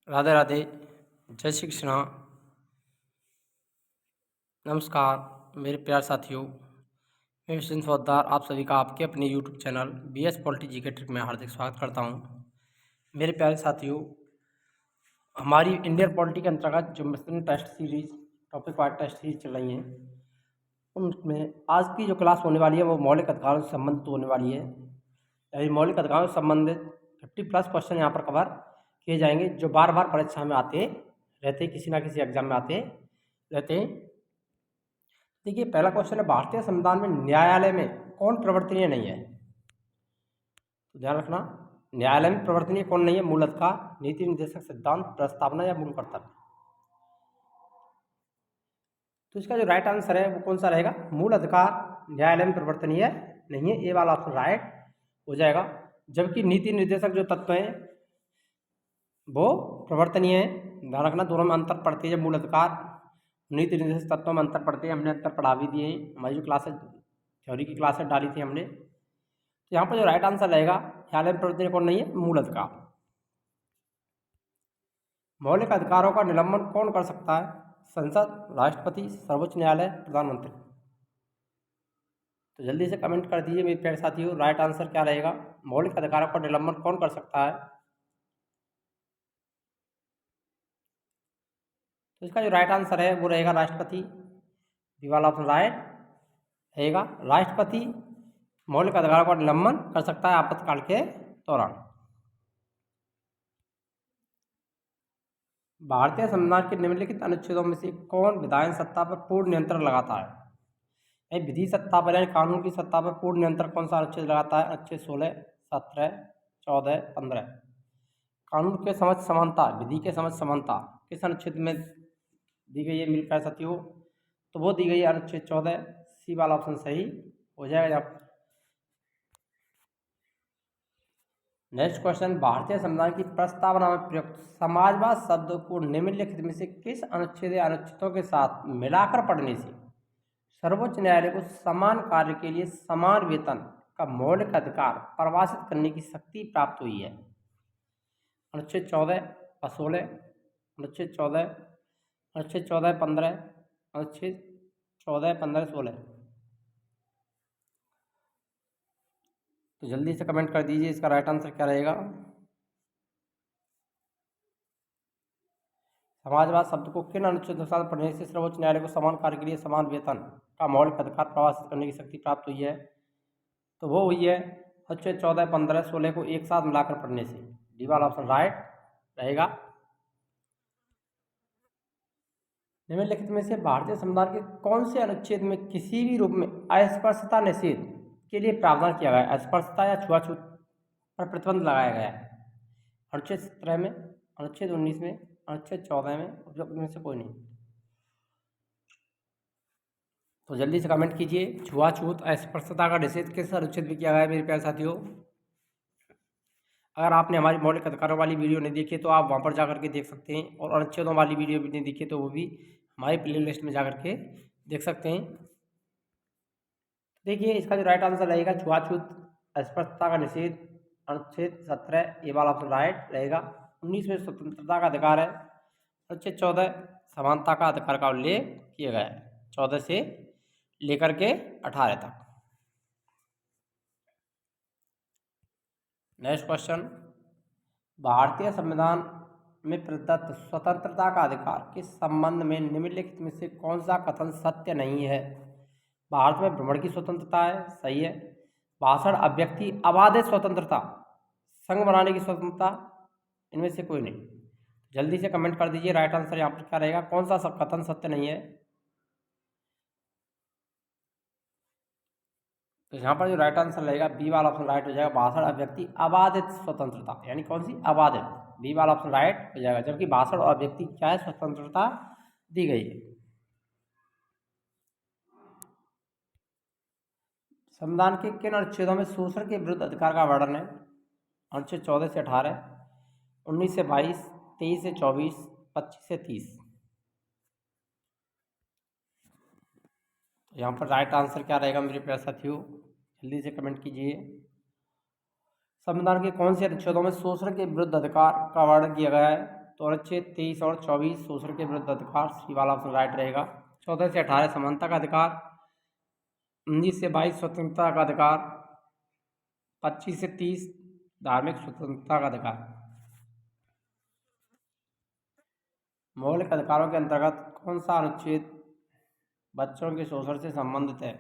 राधे राधे। जय श्री कृष्णा। नमस्कार मेरे प्यारे साथियों, मैं विष्णु पोद्दार आप सभी का आपके अपने YouTube channel BS polity GK trick में हार्दिक स्वागत करता हूं। मेरे प्यारे साथियों, हमारी इंडियन पॉलिटी के अंतर्गत जो mission test series topic wise test series चल रही हैं, उनमें आज की जो क्लास होने वाली है वो मौलिक अधिकारों से संबंधित होने वाली है। यानी मौलिक अधिकारों से संबंधित 50+ क्वेश्चन यहाँ पर कवर किए जाएंगे, जो बार बार परीक्षा में आते रहते, किसी ना किसी एग्जाम में आते रहते हैं। देखिए, पहला क्वेश्चन है, भारतीय संविधान में न्यायालय में कौन प्रवर्तनीय नहीं है? तो ध्यान रखना, न्यायालय में प्रवर्तनीय कौन नहीं है? मूल अधिकार, नीति निर्देशक सिद्धांत, प्रस्तावना या मूल कर्तव्य। तो इसका जो राइट आंसर है वो कौन सा रहेगा? मूल अधिकार न्यायालय में प्रवर्तनीय नहीं है, ए वाला ऑप्शन राइट हो जाएगा। जबकि नीति निर्देशक जो तत्व हैं वो प्रवर्तनीय है। ध्यान रखना, दोनों में अंतर पड़ती है। मूल अधिकार नीति निर्देशक तत्वों में अंतर पड़ते हैं, हमने अंतर पढ़ा भी दिए हैं, हमारी जो क्लासेज थ्योरी की क्लासेज डाली थी हमने। तो यहाँ पर जो राइट आंसर रहेगा, न्यायालय में प्रवर्तनीय कौन नहीं है? मूल अधिकार। मौलिक अधिकारों का निलंबन कौन कर सकता है? संसद, राष्ट्रपति, सर्वोच्च न्यायालय, प्रधानमंत्री। तो जल्दी से कमेंट कर दीजिए मेरे प्यारे साथियों, राइट आंसर क्या रहेगा? मौलिक अधिकारों का निलंबन कौन कर सकता है? तो इसका जो राइट आंसर है वो रहेगा राष्ट्रपति। बी वाला ऑप्शन राइट रहेगा। राष्ट्रपति मौलिक अधिकारों का निलंबन कर सकता है आपातकाल के दौरान। भारतीय संविधान के निम्नलिखित अनुच्छेदों में से कौन विधायन सत्ता पर पूर्ण नियंत्रण लगाता है? विधि सत्ता पर यानी कानून की सत्ता पर पूर्ण नियंत्रण कौन सा अनुच्छेद लगाता है? अनुच्छेद 16, 17, 14, 15। कानून के समझ समानता, विधि के समझ समानता किस अनुच्छेद में दी गई है मेरे प्यारे साथियों? तो वो दी गई है अनुच्छेद 14। सी वाला ऑप्शन सही हो जाएगा। नेक्स्ट क्वेश्चन, भारतीय संविधान की प्रस्तावना में प्रयुक्त समाजवाद शब्द को निम्नलिखित में से किस अनुच्छेद या अनुच्छेदों के साथ मिलाकर पढ़ने से सर्वोच्च न्यायालय को समान कार्य के लिए समान वेतन का मौलिक अधिकार परिभाषित करने की शक्ति प्राप्त हुई है? अनुच्छेद 14 और 16, अनुच्छेद 14, अनुच्छेद 14, 15, अनुच्छेद 14, 15, 16। तो जल्दी से कमेंट कर दीजिए, इसका राइट आंसर क्या रहेगा? समाजवाद शब्द को किन अनुच्छेदों के साथ पढ़ने से सर्वोच्च न्यायालय को समान कार्य के लिए समान वेतन का मौलिक अधिकार प्रभावित करने की शक्ति प्राप्त हुई है? तो वो हुई है अनुच्छेद 14, 15, 16 को एक साथ मिलाकर पढ़ने से। डी वाला ऑप्शन राइट रहेगा। निम्नलिखित में से भारतीय संविधान के कौन से अनुच्छेद में किसी भी रूप में अस्पृश्यता निषेध के लिए प्रावधान किया गया है? अस्पृश्यता या छुआछूत पर प्रतिबंध लगाया गया है? अनुच्छेद 17 में, अनुच्छेद 19 में, अनुच्छेद 14 में, उपरोक्त में से कोई नहीं। तो जल्दी से कमेंट कीजिए, छुआछूत अस्पृश्यता का निषेध किस अनुच्छेद में किया गया है मेरे प्यारे साथियों? अगर आपने हमारी मौलिक अधिकारों वाली वीडियो नहीं देखी तो आप वहाँ पर जाकर के देख सकते हैं, और अनुच्छेदों वाली वीडियो भी नहीं देखी तो वो भी हमारी प्ले लिस्ट में जाकर के देख सकते हैं। देखिए, इसका जो राइट आंसर रहेगा छुआछूत अस्पृश्यता का निषेध, अनुच्छेद 17 ए वाला ऑप्शन राइट रहेगा। 19 में स्वतंत्रता का अधिकार है। अनुच्छेद 14 समानता का अधिकार का उल्लेख किया गया है, 14 से लेकर के 18 तक। नेक्स्ट क्वेश्चन, भारतीय संविधान में प्रदत्त स्वतंत्रता का अधिकार के संबंध में निम्नलिखित में से कौन सा कथन सत्य नहीं है? भारत में भ्रमण की स्वतंत्रता है, सही है। भाषण, अभिव्यक्ति, अबाधित स्वतंत्रता, संघ बनाने की स्वतंत्रता, इनमें से कोई नहीं। जल्दी से कमेंट कर दीजिए, राइट आंसर यहाँ पर क्या रहेगा? कौन सा कथन सत्य नहीं है? तो यहाँ पर जो राइट आंसर रहेगा बी वाला ऑप्शन राइट हो जाएगा। भाषण, अभिव्यक्ति, अबाधित स्वतंत्रता, यानी कौन सी? अबाधित। बी वाला ऑप्शन राइट हो जाएगा। जबकि भाषण और अभिव्यक्ति क्या है? स्वतंत्रता दी गई है। संविधान के किन अनुच्छेदों में शोषण के विरुद्ध अधिकार का वर्णन है? अनुच्छेद 14 से 18, 19 से 22, 23 से 24, 25 से 30। यहाँ पर राइट आंसर क्या रहेगा मेरे प्यारे साथियों? जल्दी से कमेंट कीजिए। संविधान के कौन से अनुच्छेदों में शोषण के विरुद्ध अधिकार का वर्णन किया गया है? तो अनुच्छेद 23 और 24 शोषण के विरुद्ध अधिकार, सी वाला ऑप्शन राइट रहेगा। 14 से 18 समानता का अधिकार, 19 से 22 स्वतंत्रता का अधिकार, 25 से 30 धार्मिक स्वतंत्रता का अधिकार। मौलिक अधिकारों के अंतर्गत कौन सा अनुच्छेद बच्चों के शोषण से संबंधित है?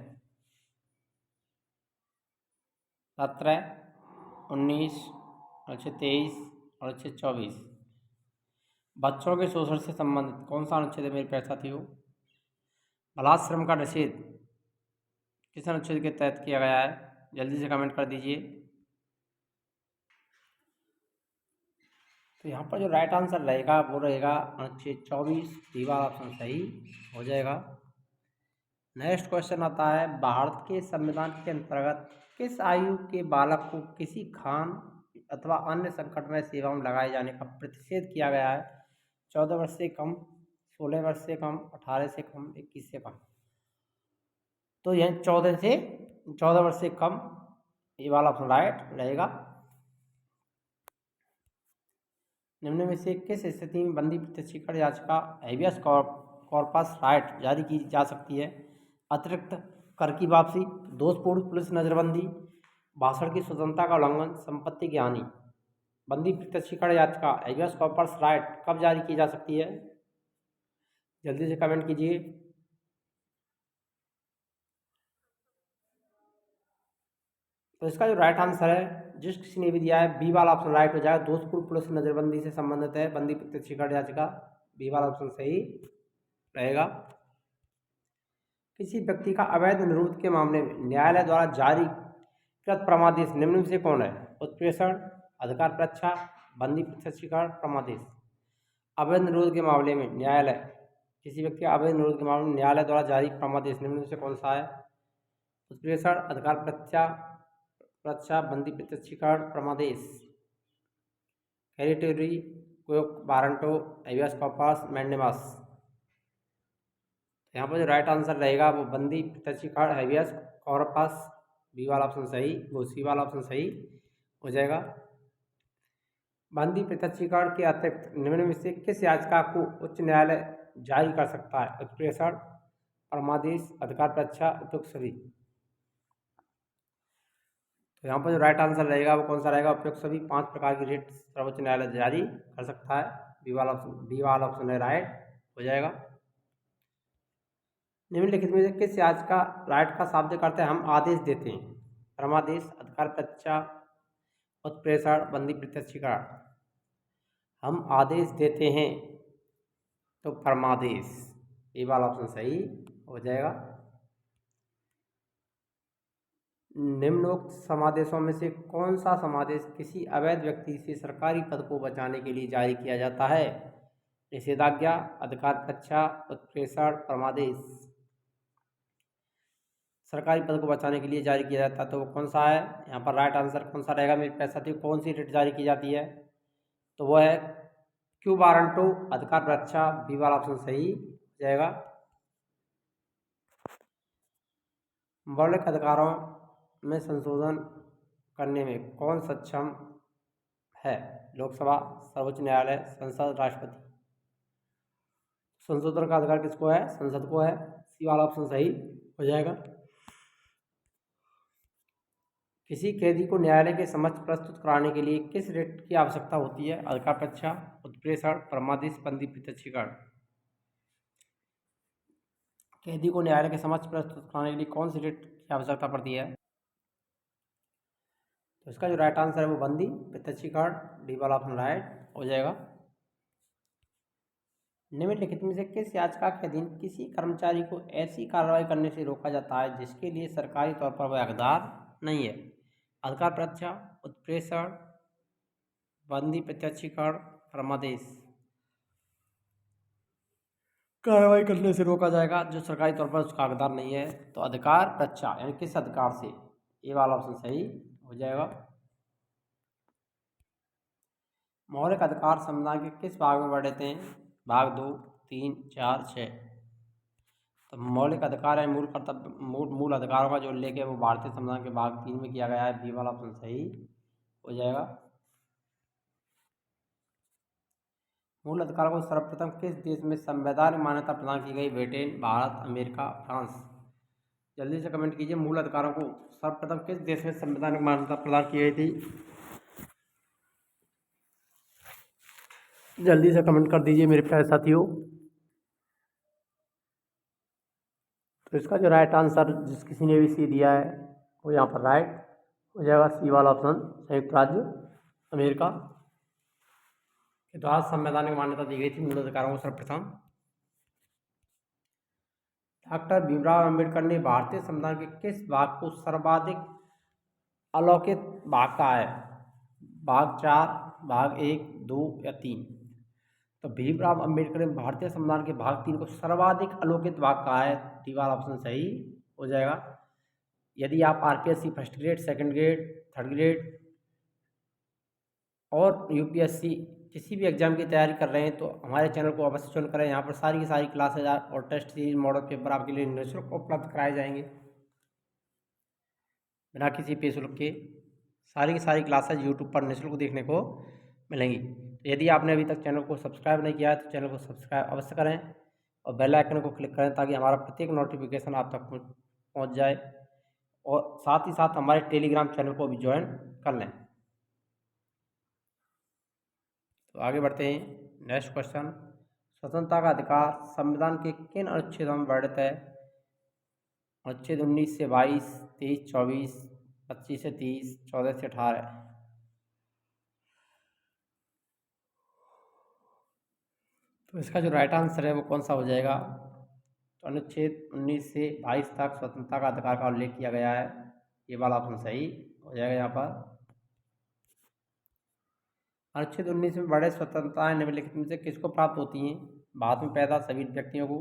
17, 19, अनुच्छेद 23 और अनुच्छेद 24। बच्चों के शोषण से संबंधित कौन सा अनुच्छेद है मेरे प्यारे साथियों? बाल श्रम का निषेध किस अनुच्छेद के तहत किया गया है? जल्दी से कमेंट कर दीजिए। तो यहाँ पर जो राइट आंसर रहेगा वो रहेगा अनुच्छेद 24, डी वाला ऑप्शन सही हो जाएगा। नेक्स्ट क्वेश्चन आता है, भारत के संविधान के अंतर्गत किस आयु के बालक को किसी खान अथवा अन्य संकटमय सेवा में लगाए जाने का प्रतिषेध किया गया है? 14 वर्ष से कम, 16 वर्ष से कम, 18 से कम, 21 से कम। तो यह 14 वर्ष से कम, ये वाला ऑप्शन राइट रहेगा। निम्न में से किस स्थिति में बंदी प्रत्यक्षीकरण याचिका हैबियस कॉर्पस राइट जारी की जा सकती है? अतिरिक्त कर की वापसी, दोषपूर्ण पुलिस नजरबंदी, भाषण की स्वतंत्रता का उल्लंघन, संपत्ति की हानि। बंदी प्रत्यक्षीकरण याचिका हैबियस कॉर्पस राइट कब जारी की जा सकती है? जल्दी से कमेंट कीजिए। तो इसका जो राइट आंसर है, जिस किसी ने भी दिया है, बी वाला ऑप्शन राइट हो जाएगा। दोषपूर्ण पुलिस नजरबंदी से संबंधित है बंदी प्रत्यक्षीकरण याचिका, बी वाला ऑप्शन सही रहेगा। किसी व्यक्ति का अवैध निरोध के मामले में न्यायालय द्वारा जारी कृत परमादेश निम्न में से कौन है? उत्प्रेषण, अधिकार परीक्षा, बंदी प्रत्यक्षीकरण, परमादेश। अवैध निरोध के मामले में न्यायालय, किसी व्यक्ति का अवैध निरोध के मामले में न्यायालय द्वारा जारी परमादेश निम्न में से कौन सा है? उत्प्रेषण, अधिकार परीक्षा, बंदी प्रत्यक्षीकरण, परमादेश। Certiorari, quo warranto, habeas corpus, mandamus. यहाँ पर जो राइट आंसर रहेगा वो बंदी प्रत्यक्षीकरण, हैबियस कॉर्पस, बी वाला ऑप्शन सही, वो सी वाला ऑप्शन सही हो जाएगा। बंदी प्रत्यक्षीकरण के अतिरिक्त निम्न में से किस याचिका को उच्च न्यायालय जारी कर सकता है? उत्प्रेषण, परमादेश, अधिकार परीक्षा, उपयुक्त सभी। तो यहाँ पर जो राइट आंसर रहेगा वो कौन सा रहेगा? उपयुक्त सभी। 5 प्रकार की रिट सर्वोच्च न्यायालय जारी कर सकता है, बी वाला ऑप्शन है राइट हो जाएगा। निम्नलिखित में से किस याचिका राइट का शाब्दिक अर्थ है हम आदेश देते हैं? परमादेश, अधिकार परीक्षा, उत्प्रेषण, बंदी प्रत्यक्षीकरण। हम आदेश देते हैं तो परमादेश, ये वाला ऑप्शन सही हो जाएगा। निम्नोक्त समादेशों में से कौन सा समादेश किसी अवैध व्यक्ति से सरकारी पद को बचाने के लिए जारी किया जाता है? निषेधाज्ञा, अधिकार परीक्षा, उत्प्रेषण, परमादेश। सरकारी पद को बचाने के लिए जारी किया जाता है तो वो कौन सा है? यहाँ पर राइट आंसर कौन सा रहेगा मेरे प्यारे साथियों? कौन सी रिट जारी की जाती है? तो वो है क्यू वारंटो, अधिकार परीक्षा, बी वाला ऑप्शन सही हो जाएगा। मौलिक अधिकारों में संशोधन करने में कौन सक्षम है? लोकसभा, सर्वोच्च न्यायालय, संसद, राष्ट्रपति। संशोधन का अधिकार किसको है? संसद को है, सी वाला ऑप्शन सही हो जाएगा। किसी कैदी को न्यायालय के समक्ष प्रस्तुत कराने के लिए किस रिट की आवश्यकता होती है? अधिकार परीक्षा, उत्प्रेषण, परमादेश, बंदी प्रत्यक्षीकरण। कैदी को न्यायालय के समक्ष प्रस्तुत कराने के लिए कौन सी रिट की आवश्यकता पड़ती है? तो इसका जो राइट आंसर है वो बंदी प्रत्यक्षीकरण, डी वाला ऑप्शन राइट हो जाएगा। निम्नलिखित में से किस याचिका के अधीन किसी कर्मचारी को ऐसी कार्रवाई करने से रोका जाता है जिसके लिए सरकारी तौर पर वह हकदार नहीं है? अधिकार परीक्षा, उत्प्रेषण, बंदी प्रत्यक्षीकरण, परमादेश। कार्रवाई करने से रोका जाएगा जो सरकारी तौर पर उसका हकदार नहीं है, तो अधिकार परीक्षा यानी किस अधिकार से, ये वाला ऑप्शन सही हो जाएगा। मौलिक अधिकार संविधान के किस भाग में वर्णित हैं? भाग 2, 3, 4, 6। तो मौलिक अधिकार है मूल अधिकारों का जो उल्लेख है वो भारतीय संविधान के भाग 3 में किया गया है, बी वाला ऑप्शन सही हो जाएगा। मूल अधिकारों को सर्वप्रथम किस देश में संवैधानिक मान्यता प्रदान की गई? Britain, Bharat, America, France. जल्दी से कमेंट कीजिए, मूल अधिकारों को सर्वप्रथम किस देश में संवैधानिक मान्यता प्रदान की गई थी? जल्दी से कमेंट कर दीजिए मेरे प्यारे साथियों। तो इसका जो राइट आंसर जिस किसी ने भी सी दिया है वो यहाँ पर राइट हो जाएगा, सी वाला ऑप्शन, संयुक्त राज्य अमेरिका के द्वारा संवैधानिक मान्यता दी गई थी मूल अधिकारों को सर्वप्रथम। डॉक्टर भीमराव अम्बेडकर ने भारतीय संविधान के किस भाग को सर्वाधिक अलौकिक भाग कहा है? भाग 4, भाग 1, 2 या 3। तो भीमराव अम्बेडकर ने भारतीय संविधान के भाग 3 को सर्वाधिक अलौकिक भाग कहा है। डी वाला ऑप्शन सही हो जाएगा। यदि आप RPSC first grade, second grade, third grade और यूपीएससी किसी भी एग्जाम की तैयारी कर रहे हैं तो हमारे चैनल को अवश्य ज्वाइन करें। यहाँ पर सारी की सारी क्लासेज और टेस्ट सीरीज, मॉडल पेपर आपके लिए निःशुल्क उपलब्ध कराए जाएंगे बिना किसी पे शुल्क के। सारी की सारी क्लासेज यूट्यूब पर निःशुल्क देखने को मिलेंगी। तो यदि आपने अभी तक चैनल को सब्सक्राइब नहीं किया है तो चैनल को सब्सक्राइब अवश्य करें और बेल आइकन को क्लिक करें ताकि हमारा प्रत्येक नोटिफिकेशन आप तक पहुँच जाए। और साथ ही साथ हमारे टेलीग्राम चैनल को भी ज्वाइन कर लें। तो आगे बढ़ते हैं। नेक्स्ट क्वेश्चन, स्वतंत्रता का अधिकार संविधान के किन अनुच्छेदों में वर्णित है? अनुच्छेद 19 से 22, 23, 24, 25 से 30, 14 से 18। तो इसका जो राइट आंसर है वो कौन सा हो जाएगा? तो अनुच्छेद 19 से 22 तक स्वतंत्रता का अधिकार का उल्लेख किया गया है। ये वाला ऑप्शन सही हो जाएगा यहाँ पर। अनुच्छेद 19 में बड़े स्वतंत्रताएं निम्नलिखित में से किसको प्राप्त होती हैं? भारत में पैदा सभी व्यक्तियों को,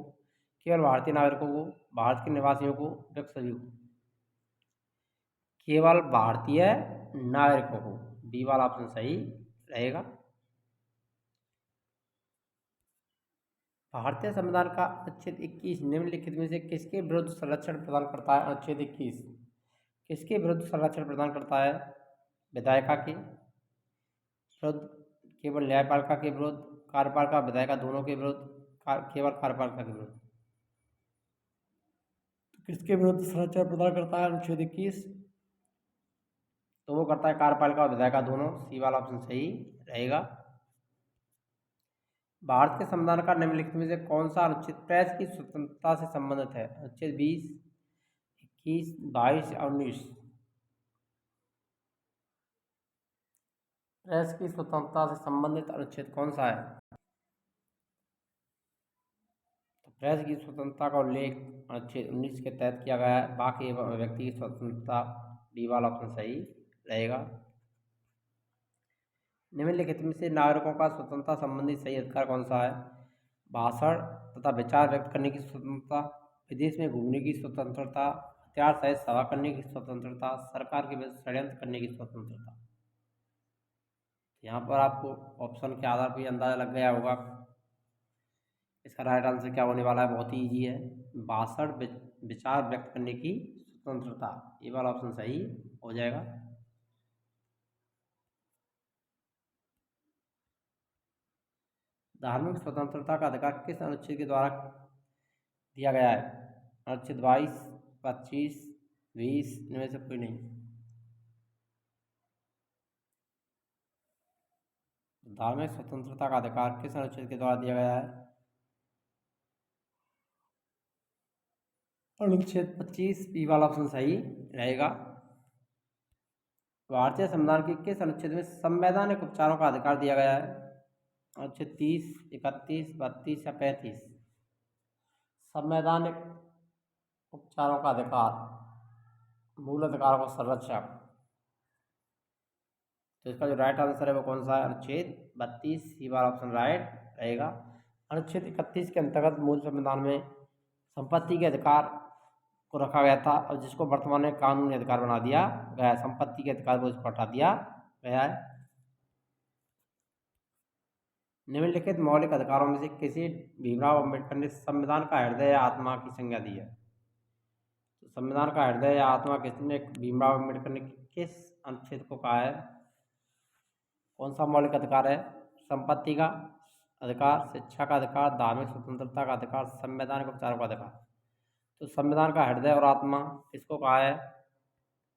केवल भारतीय नागरिकों को, भारत के निवासियों को, व्यक्ति सभी को। केवल भारतीय नागरिकों को, बी वाला ऑप्शन सही रहेगा। भारतीय संविधान का अनुच्छेद 21 निम्नलिखित में से किसके विरुद्ध संरक्षण प्रदान करता है? अनुच्छेद 21 किसके विरुद्ध संरक्षण प्रदान करता है? विधायिका के विरुद्ध, केवल न्यायपालिका के विरुद्ध, कार्यपालिका विधायिका दोनों के विरुद्ध, केवल कार्यपालिका के विरुद्ध। तो किसके विरुद्ध संरक्षण प्रदान करता है अनुच्छेद 21? तो वो करता है कार्यपालिका और विधायिका दोनों, सी वाला ऑप्शन सही रहेगा। भारत के संविधान का निम्नलिखित में से कौन सा अनुच्छेद प्रेस की स्वतंत्रता से संबंधित है? अनुच्छेद 20, 21, 22 और 19। प्रेस की स्वतंत्रता से संबंधित अनुच्छेद कौन सा है? तो प्रेस की स्वतंत्रता का उल्लेख अनुच्छेद 19 के तहत किया गया है। बाकी व्यक्ति की स्वतंत्रता, डी वाला ऑप्शन सही रहेगा। निम्नलिखित में से नागरिकों का स्वतंत्रता संबंधी सही अधिकार कौन सा है? भाषण तथा विचार व्यक्त करने की स्वतंत्रता, विदेश में घूमने की स्वतंत्रता, हथियार सहित सभा करने की स्वतंत्रता, सरकार के विरुद्ध षड्यंत्र करने की स्वतंत्रता। यहाँ पर आपको ऑप्शन के आधार पर अंदाजा लग गया होगा इसका राइट आंसर क्या होने वाला है। बहुत ही ईजी है, भाषण विचार व्यक्त करने की स्वतंत्रता, ये वाला ऑप्शन सही हो जाएगा। धार्मिक स्वतंत्रता का अधिकार किस अनुच्छेद के द्वारा दिया गया है? अनुच्छेद 22, 25, 20, इनमें से कोई नहीं। धार्मिक स्वतंत्रता का अधिकार किस अनुच्छेद के द्वारा दिया गया है? अनुच्छेद 25, बी वाला ऑप्शन सही रहेगा। भारतीय संविधान के किस अनुच्छेद में संवैधानिक उपचारों का अधिकार दिया गया है? अनुच्छेद 30, 31, 32 या 35। संवैधानिक उपचारों का अधिकार, मूल अधिकारों का संरक्षक। तो इसका जो राइट आंसर है वो कौन सा है? अनुच्छेद 32, सी वाला ऑप्शन राइट रहेगा। अनुच्छेद 31 के अंतर्गत मूल संविधान में संपत्ति के अधिकार को रखा गया था और जिसको वर्तमान में कानूनी अधिकार बना दिया गया है। संपत्ति के अधिकार को इसको हटा दिया गया है। निम्नलिखित मौलिक अधिकारों में से किसे भीमराव अम्बेडकर ने संविधान का हृदय या आत्मा की संज्ञा दी है? तो संविधान का हृदय या आत्मा किसने भीमराव अम्बेडकर ने किस अनुच्छेद को कहा है? कौन सा मौलिक अधिकार है? संपत्ति का, अधिकार, शिक्षा का अधिकार, धार्मिक स्वतंत्रता का अधिकार, संवैधानिक उपचारों का अधिकार। तो संविधान का हृदय और आत्मा किसको कहा है?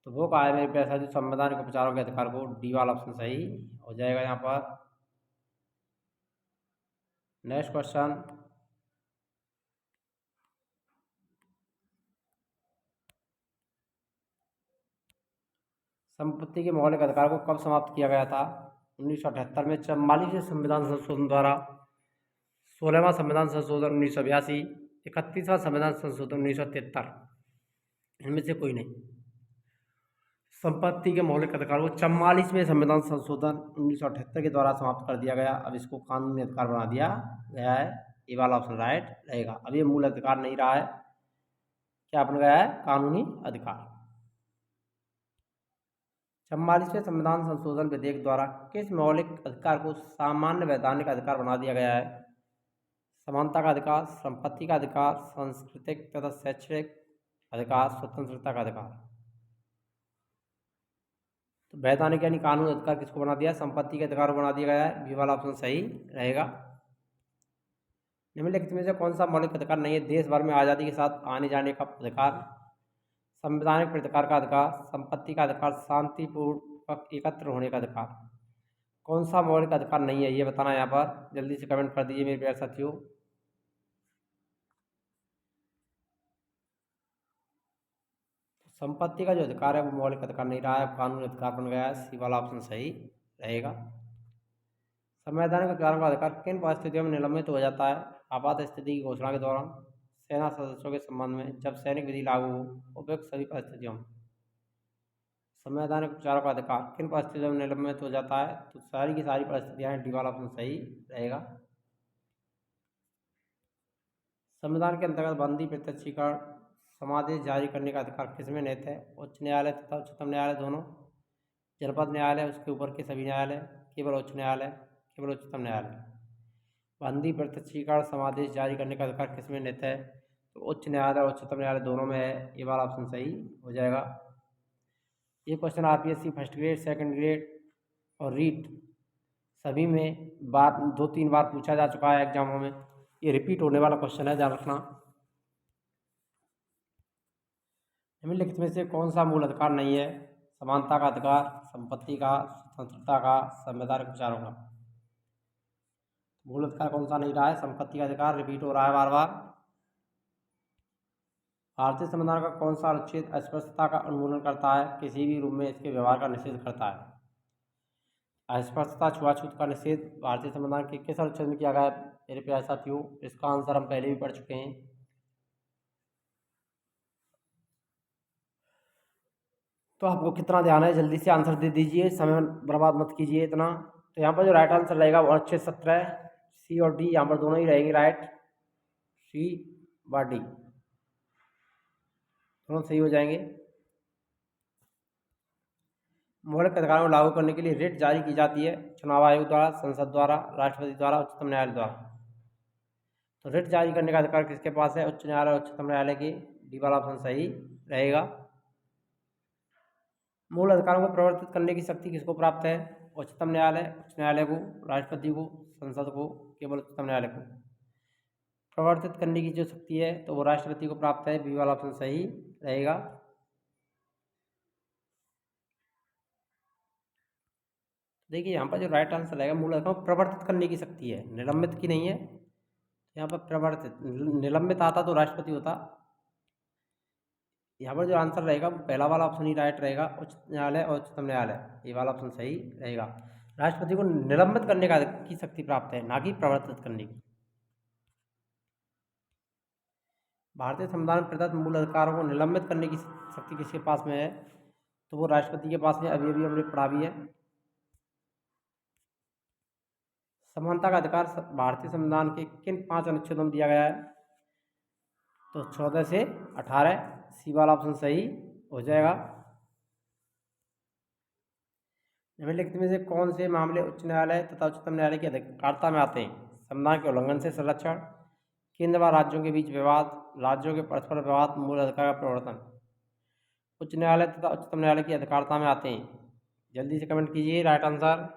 तो वो कहा है मेरे प्यारे साथियों संवैधानिक उपचारों के अधिकार को। डी वाला ऑप्शन सही हो जाएगा यहाँ पर। नेक्स्ट क्वेश्चन, संपत्ति के मौलिक अधिकार को कब समाप्त किया गया था? 1978 में 44वें संविधान संशोधन द्वारा, 16वां संविधान संशोधन 1982, 31वां संविधान संशोधन 1973, इनमें से कोई नहीं। संपत्ति के मौलिक अधिकार को 44वें संविधान संशोधन 1978 के द्वारा समाप्त कर दिया गया। अब इसको कानूनी अधिकार बना दिया गया है। ये वाला ऑप्शन राइट रहेगा। अब ये मूल अधिकार नहीं रहा है, क्या बन गया है? कानूनी अधिकार। 44वें संविधान संशोधन विधेयक द्वारा किस मौलिक अधिकार को सामान्य वैधानिक अधिकार बना दिया गया है? समानता का अधिकार, संपत्ति का अधिकार, सांस्कृतिक तथा शैक्षणिक अधिकार, स्वतंत्रता का अधिकार। तो वैधानिक यानी कानूनी अधिकार किसको बना दिया? संपत्ति के अधिकार को बना दिया गया है। बी वाला ऑप्शन सही रहेगा। निम्नलिखित में से कौन सा मौलिक अधिकार नहीं है? देश भर में आज़ादी के साथ आने जाने का अधिकार, संवैधानिक प्रतिकार का अधिकार, संपत्ति का अधिकार, शांतिपूर्वक एकत्र होने का अधिकार। कौन सा मौलिक अधिकार नहीं है ये बताना यहाँ पर, जल्दी से कमेंट कर दीजिए मेरे प्यारे साथियों। संपत्ति का जो अधिकार है वो मौलिक अधिकार नहीं रहा है, कानूनी अधिकार बन गया है। सी वाला ऑप्शन सही रहेगा। संवैधानिक उपचारों का अधिकार किन परिस्थितियों में निलंबित हो जाता है? आपात स्थिति की घोषणा के दौरान, सेना सदस्यों के संबंध में, जब सैनिक विधि लागू हो, उपयुक्त सभी परिस्थितियों में। संवैधानिक उपचारों का अधिकार किन परिस्थितियों में निलंबित हो जाता है? तो सारी की सारी परिस्थितियाँ हैं। डी वाला ऑप्शन सही रहेगा। संविधान के अंतर्गत बंदी प्रत्यक्षीकरण समादेश जारी करने का अधिकार किसमें निहित है? उच्च न्यायालय तथा उच्चतम न्यायालय दोनों, जनपद न्यायालय, उसके ऊपर के सभी न्यायालय, केवल उच्च न्यायालय, केवल उच्चतम न्यायालय। बंदी प्रत्यक्षीकरण समादेश जारी करने का अधिकार किसमें निहित है? तो उच्च न्यायालय और उच्चतम न्यायालय दोनों में है। ये वाला ऑप्शन सही हो जाएगा। ये question RPSC first grade, second grade और रीट सभी में बार 2-3 बार पूछा जा चुका है एग्जामों में। ये रिपीट होने वाला क्वेश्चन है, ध्यान रखना। निम्नलिखित में से कौन सा मूल अधिकार नहीं है? समानता का अधिकार, संपत्ति का, स्वतंत्रता का, संवैधानिक उपचारों का। मूल अधिकार कौन सा नहीं रहा है? संपत्ति का अधिकार, रिपीट हो रहा है बार बार। भारतीय संविधान का कौन सा अनुच्छेद अस्पष्टता का उन्मूलन करता है? किसी भी रूप में इसके व्यवहार का निषेध करता है। अस्पष्टता, छुआछूत का निषेध भारतीय संविधान के किस अनुच्छेद में किया गया है मेरे प्यारे साथियों? इसका आंसर हम पहले भी पढ़ चुके हैं। तो आपको कितना ध्यान है, जल्दी से आंसर दे दीजिए, समय बर्बाद मत कीजिए इतना। तो यहाँ पर जो राइट आंसर रहेगा वो अनुच्छेद 17, सी और डी यहाँ पर दोनों ही रहेंगे राइट। सी व डी दोनों सही हो जाएंगे। मौलिक अधिकारों को लागू करने के लिए रिट जारी की जाती है चुनाव आयोग द्वारा, संसद द्वारा, राष्ट्रपति द्वारा, उच्चतम न्यायालय द्वारा। तो रिट जारी करने का अधिकार किसके पास है? उच्च न्यायालय, उच्चतम न्यायालय की। डी वाला ऑप्शन सही रहेगा। मूल अधिकारों को प्रवर्तित करने की शक्ति किसको प्राप्त है? उच्चतम न्यायालय, उच्च न्यायालय को, राष्ट्रपति को, संसद को, केवल उच्चतम न्यायालय को। प्रवर्तित करने की जो शक्ति है तो वो राष्ट्रपति को प्राप्त है। बी वाला ऑप्शन सही रहेगा। देखिए यहाँ पर जो राइट आंसर रहेगा मूल अधिकार को प्रवर्तित करने की शक्ति है, निलंबित की नहीं है। यहाँ पर प्रवर्तित, निलंबित आता तो राष्ट्रपति होता। यहाँ पर जो आंसर रहेगा वो पहला वाला ऑप्शन ही राइट रहेगा, उच्च न्यायालय और उच्चतम न्यायालय। ये वाला ऑप्शन सही रहेगा। राष्ट्रपति को निलंबित करने की शक्ति प्राप्त है, ना कि प्रवर्तित करने की। भारतीय संविधान प्रदत्त मूल अधिकारों को निलंबित करने की शक्ति किसके पास में है? तो वो राष्ट्रपति के पास में। अभी अभी हमने पढ़ा भी है। समानता का अधिकार भारतीय संविधान के किन 5 अनुच्छेदों में दिया गया है? तो 14 से 18। सी वाला ऑप्शन सही हो जाएगा। निम्नलिखित में से कौन से मामले उच्च न्यायालय तथा उच्चतम न्यायालय की अधिकारिता में आते हैं? संविधान के उल्लंघन से संरक्षण, केंद्र व राज्यों के बीच विवाद, राज्यों के परस्पर विवाद, मूल अधिकार का प्रवर्तन। उच्च न्यायालय तथा उच्चतम न्यायालय की अधिकारिता में आते हैं। जल्दी से कमेंट कीजिए राइट आंसर।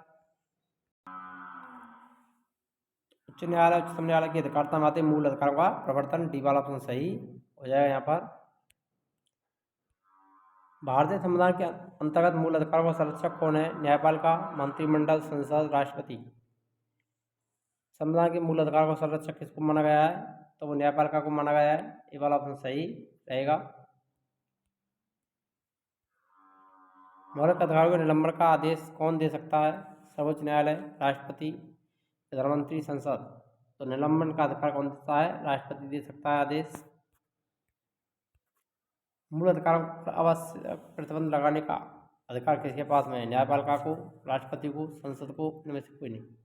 उच्च न्यायालय उच्चतम न्यायालय की अधिकारता में आते मूल अधिकारों का प्रवर्तन, डी वाला ऑप्शन सही हो जाएगा यहाँ पर। भारतीय संविधान के अंतर्गत मूल अधिकारों का संरक्षक कौन है? न्यायपालिका, मंत्रिमंडल, संसद, राष्ट्रपति। संविधान के मूल अधिकारों का संरक्षक किसको माना गया है? तो वो न्यायपालिका को माना गया है। ये वाला ऑप्शन सही रहेगा। मौलिक अधिकारों के निलंबन का आदेश कौन दे सकता है? सर्वोच्च न्यायालय, राष्ट्रपति, प्रधानमंत्री, संसद। तो निलंबन का अधिकार कौन देता है? राष्ट्रपति दे सकता है आदेश। मूल अधिकारों पर आवश्यक प्रतिबंध लगाने का अधिकार किसके पास में है? न्यायपालिका को, राष्ट्रपति को, संसद को, इनमें से कोई नहीं।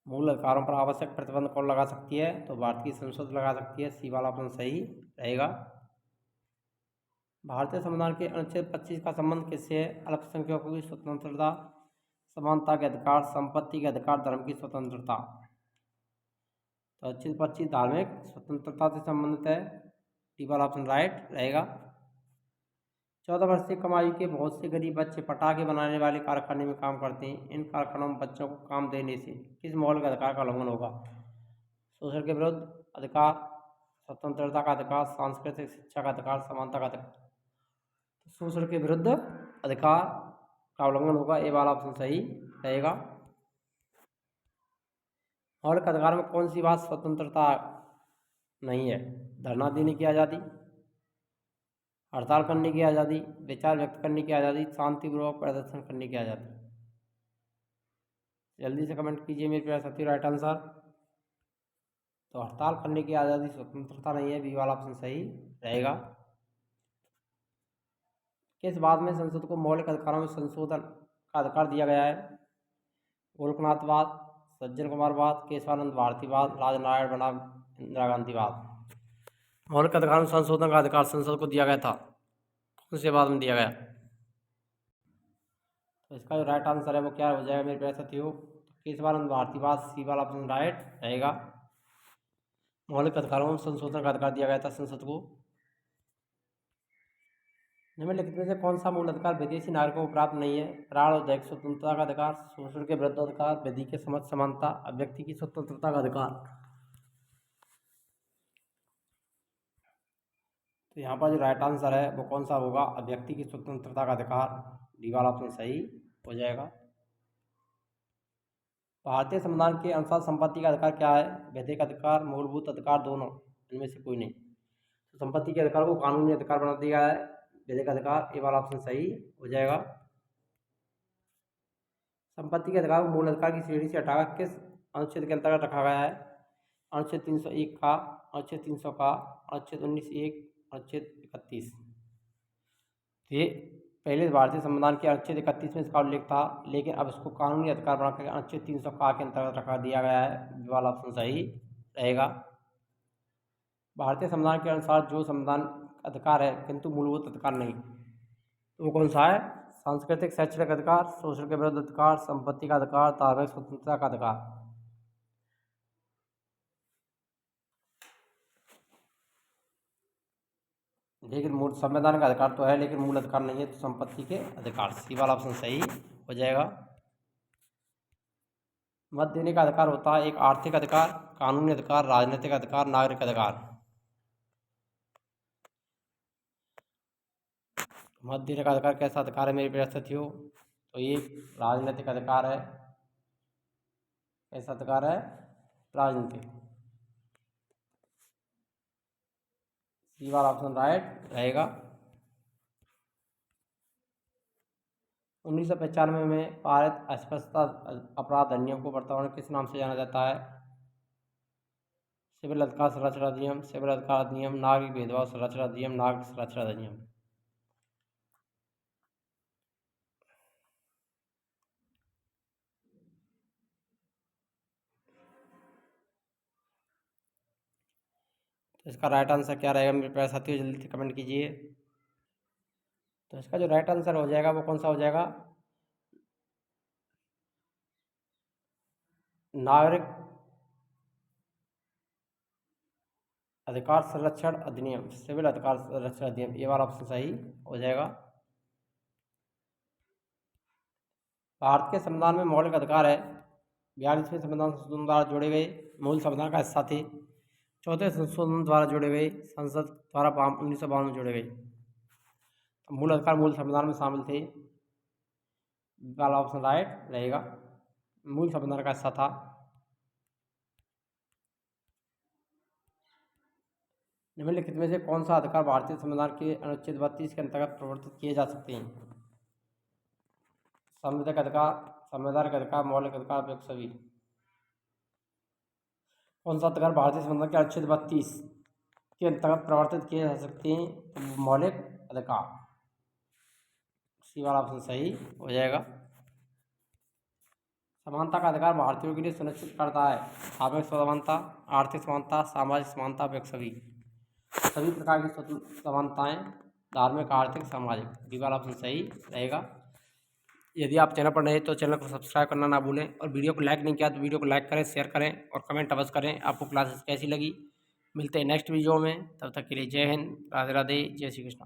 मूल अधिकारों पर आवश्यक प्रतिबंध कौन लगा सकती है? तो भारतीय संसद लगा सकती है। सी वाला ऑप्शन सही रहेगा। भारतीय संविधान के अनुच्छेद 25 का संबंध किससे है? अल्पसंख्यकों की स्वतंत्रता, समानता के अधिकार, संपत्ति के अधिकार, धर्म की स्वतंत्रता। तो अनुच्छेद 25 धार्मिक स्वतंत्रता से संबंधित है। डी वाला ऑप्शन राइट रहेगा। 14 वर्ष से कम आयु के बहुत से गरीब बच्चे पटाखे बनाने वाले कारखाने में काम करते हैं। इन कारखानों में बच्चों को काम देने से किस मौलिक अधिकार का उल्लंघन होगा? शोषण के विरुद्ध अधिकार, स्वतंत्रता का अधिकार, सांस्कृतिक शिक्षा का अधिकार, समानता का अधिकार। शोषण के विरुद्ध अधिकार का उल्लंघन होगा। ये वाला ऑप्शन सही रहेगा। मौलिक अधिकार में कौन सी बात स्वतंत्रता नहीं है? धरना देने की आज़ादी, हड़ताल करने की आज़ादी, विचार व्यक्त करने की आज़ादी, शांतिपूर्वक प्रदर्शन करने की आज़ादी। जल्दी से कमेंट कीजिए मेरे प्यारे साथी राइट आंसर। तो हड़ताल करने की आज़ादी स्वतंत्रता नहीं है। बी वाला ऑप्शन सही रहेगा। किस बाद में संसद को मौलिक अधिकारों में संशोधन का अधिकार दिया गया है? गोरखनाथवाद, सज्जन कुमारवाद, केशवानंद भारतीवाद, राजनारायण बनाम इंदिरा गांधीवाद। मौलिक अधिकारों में संशोधन का अधिकार संसद को दिया गया था, कौन से बाद में दिया गया? तो इसका जो राइट आंसर है वो क्या हो जाएगा मेरे प्यारे साथियों? केशवानंद भारतीवाद। सी वाला ऑप्शन राइट रहेगा। मौलिक अधिकारों में संशोधन का अधिकार दिया गया था संसद को। निम्नलिखित में से कौन सा मूल अधिकार विदेशी नागरिकों को प्राप्त नहीं है? प्राण और दैहिक स्वतंत्रता का अधिकार, शोषण के विरुद्ध अधिकार, विधि के समझ समानता, अभिव्यक्ति की स्वतंत्रता का अधिकार। तो यहाँ पर जो राइट आंसर है वो कौन सा होगा? अभिव्यक्ति की स्वतंत्रता का अधिकार। डी वाला ऑप्शन सही हो जाएगा। भारतीय संविधान के अनुसार संपत्ति का अधिकार क्या है? वैधिक अधिकार, मूलभूत अधिकार, दोनों, इनमें से कोई नहीं। तो संपत्ति के अधिकार को कानूनी अधिकार बना दिया है, वैधिक अधिकार। ये वाला ऑप्शन सही हो जाएगा। संपत्ति के अधिकार को मूल अधिकार की श्रेणी से हटाकर किस अनुच्छेद के अंतर्गत रखा गया है? अनुच्छेद 301 का, अनुच्छेद 300 का, अनुच्छेद 19(1), अनुच्छेद 31। ये पहले भारतीय संविधान के अनुच्छेद 31 में इसका उल्लेख था, लेकिन अब इसको कानूनी अधिकार बनाकर अनुच्छेद 300 का के अंतर्गत रखा दिया गया है। वाला ऑप्शन सही रहेगा। भारतीय संविधान के अनुसार जो संविधान अधिकार है किंतु मूलभूत अधिकार नहीं, तो वो कौन सा है? सांस्कृतिक शैक्षणिक अधिकार, शोषण के विरुद्ध अधिकार, संपत्ति का अधिकार, धार्मिक स्वतंत्रता का अधिकार। लेकिन मूल संवैधानिक अधिकार तो है, लेकिन मूल अधिकार नहीं है, तो संपत्ति के अधिकार। सी वाला ऑप्शन सही हो जाएगा। मत देने का अधिकार होता है एक आर्थिक अधिकार, कानूनी अधिकार, राजनीतिक अधिकार, नागरिक अधिकार। मत देने का अधिकार कैसा अधिकार है मेरे प्यारे साथियों? तो ये राजनीतिक अधिकार है। कैसा अधिकार है? राजनीतिक। सी वाला ऑप्शन राइट रहेगा। 1995 में पारित अस्पष्टता अपराध अधिनियम को वर्तमान में किस नाम से जाना जाता है? सिविल अधिकार संरक्षण अधिनियम, सिविल अधिकार अधिनियम, नागरिक भेदभाव संरक्षण अधिनियम, नागरिक संरक्षण अधिनियम। तो इसका राइट आंसर क्या रहेगा मेरे प्यारे साथियों? जल्दी से कमेंट कीजिए। तो इसका जो राइट आंसर हो जाएगा वो कौन सा हो जाएगा? नागरिक अधिकार संरक्षण अधिनियम, सिविल अधिकार संरक्षण अधिनियम। ये वाला ऑप्शन सही हो जाएगा। भारत के संविधान में मौलिक अधिकार है 42वें संविधान संशोधन द्वारा जोड़े गए मूल संविधान का हिस्सा थे। चौथे संशोधन द्वारा जोड़े गए संसद द्वारा 1952 में जोड़े गए। मूल अधिकार मूल संविधान में शामिल थे, वाला ऑप्शन राइट रहेगा, मूल संविधान का हिस्सा था। निम्नलिखित में से कौन सा अधिकार भारतीय संविधान के अनुच्छेद 32 के अंतर्गत प्रवर्तित किए जा सकते हैं? संवैधानिक अधिकार, संवैधानिक अधिकार, मौलिक अधिकार, वे सभी। कौन सा अधिकार भारतीय संविधान के अनुच्छेद 32 के अंतर्गत प्रवर्तित किए जा सकते हैं? तो मौलिक अधिकार, सी वाला ऑप्शन सही हो जाएगा। समानता का अधिकार भारतीयों के लिए सुनिश्चित करता है। सामाजिक समानता, आर्थिक समानता, सामाजिक समानता, वे सभी प्रकार की समानताएं, धार्मिक, आर्थिक, सामाजिक, बी वाला ऑप्शन सही रहेगा। यदि आप चैनल पर नए तो चैनल को सब्सक्राइब करना ना भूलें, और वीडियो को लाइक नहीं किया तो वीडियो को लाइक करें, शेयर करें और कमेंट अवश्य करें आपको क्लासेस कैसी लगी। मिलते हैं नेक्स्ट वीडियो में, तब तक के लिए जय हिंद, राधे राधे, जय श्री कृष्ण।